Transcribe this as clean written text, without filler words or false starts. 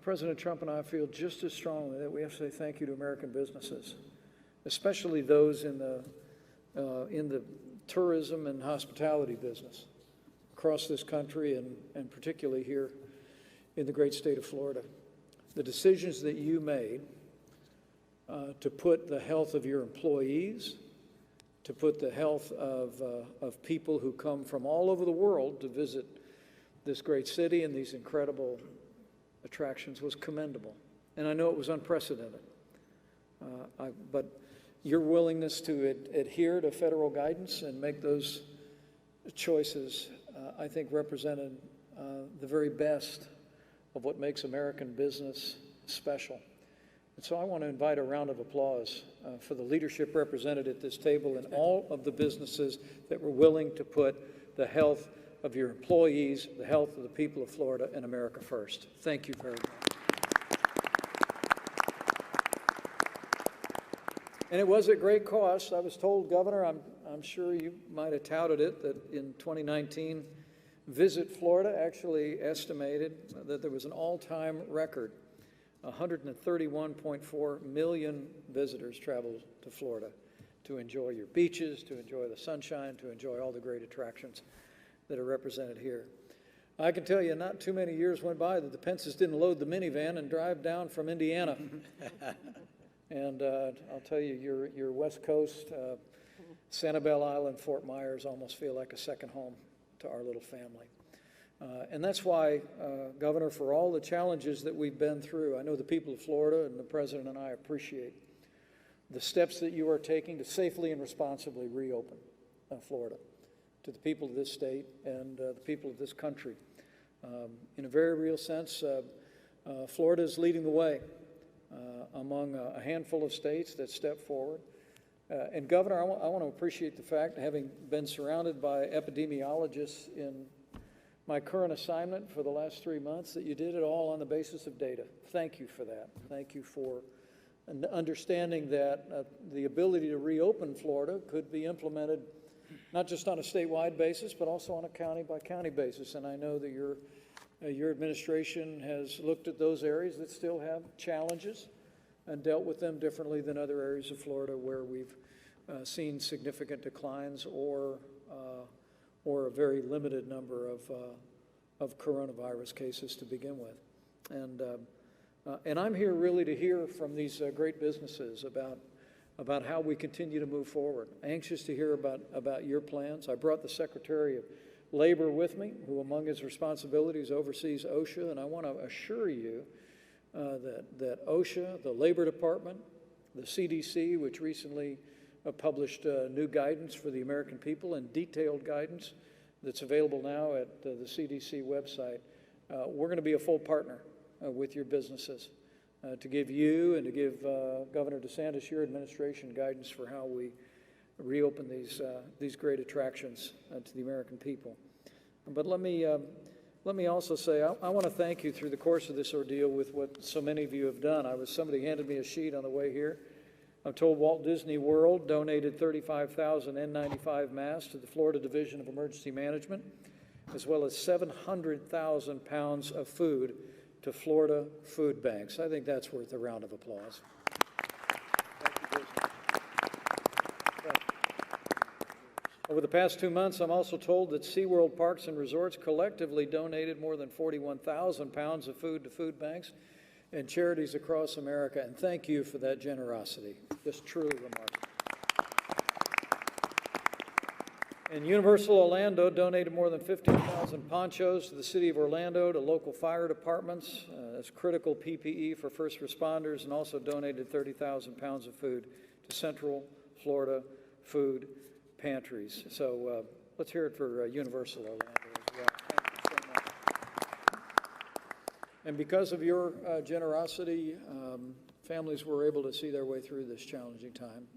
President Trump and I feel just as strongly that we have to say thank you to American businesses, especially those in the tourism and hospitality business across this country and particularly here in the great state of Florida. The decisions that you made to put the health of your employees, to put the health of people who come from all over the world to visit this great city and these incredible attractions was commendable. And I know it was unprecedented. But your willingness to adhere to federal guidance and make those choices, I think, represented the very best of what makes American business special. And so I want to invite a round of applause for the leadership represented at this table and all of the businesses that were willing to put the health of your employees, the health of the people of Florida, and America first. Thank you very much. And it was at great cost. I was told, Governor, I'm sure you might have touted it, that in 2019, Visit Florida actually estimated that there was an all-time record. 131.4 million visitors traveled to Florida to enjoy your beaches, to enjoy the sunshine, to enjoy all the great attractions that are represented here. I can tell you not too many years went by that the Pences didn't load the minivan and drive down from Indiana. And I'll tell you, your West Coast, Sanibel Island, Fort Myers almost feel like a second home to our little family. And that's why, Governor, for all the challenges that we've been through, I know the people of Florida and the President and I appreciate the steps that you are taking to safely and responsibly reopen Florida to the people of this state and the people of this country. In a very real sense, Florida is leading the way among a handful of states that step forward. And Governor, I want to appreciate the fact, having been surrounded by epidemiologists in my current assignment for the last 3 months, that you did it all on the basis of data. Thank you for that. Thank you for understanding that the ability to reopen Florida could be implemented not just on a statewide basis, but also on a county-by-county basis. And I know that your administration has looked at those areas that still have challenges and dealt with them differently than other areas of Florida where we've seen significant declines or a very limited number of coronavirus cases to begin with. And I'm here really to hear from these great businesses about how we continue to move forward. Anxious to hear about your plans. I brought the Secretary of Labor with me, who among his responsibilities oversees OSHA, and I want to assure you that OSHA, the Labor Department, the CDC, which recently published new guidance for the American people and detailed guidance that's available now at the CDC website, we're going to be a full partner with your businesses to give you and to give Governor DeSantis, your administration, guidance for how we reopen these great attractions to the American people. But let me also say, I want to thank you through the course of this ordeal with what so many of you have done. Somebody handed me a sheet on the way here. I'm told Walt Disney World donated 35,000 N95 masks to the Florida Division of Emergency Management, as well as 700,000 pounds of food to Florida food banks. I think that's worth a round of applause. Over the past 2 months, I'm also told that SeaWorld Parks and Resorts collectively donated more than 41,000 pounds of food to food banks and charities across America, and thank you for that generosity. Just truly remarkable. And Universal Orlando donated more than 15,000 ponchos to the city of Orlando, to local fire departments as critical PPE for first responders, and also donated 30,000 pounds of food to Central Florida food pantries. So let's hear it for Universal Orlando as well. Thank you so much. And because of your generosity, families were able to see their way through this challenging time.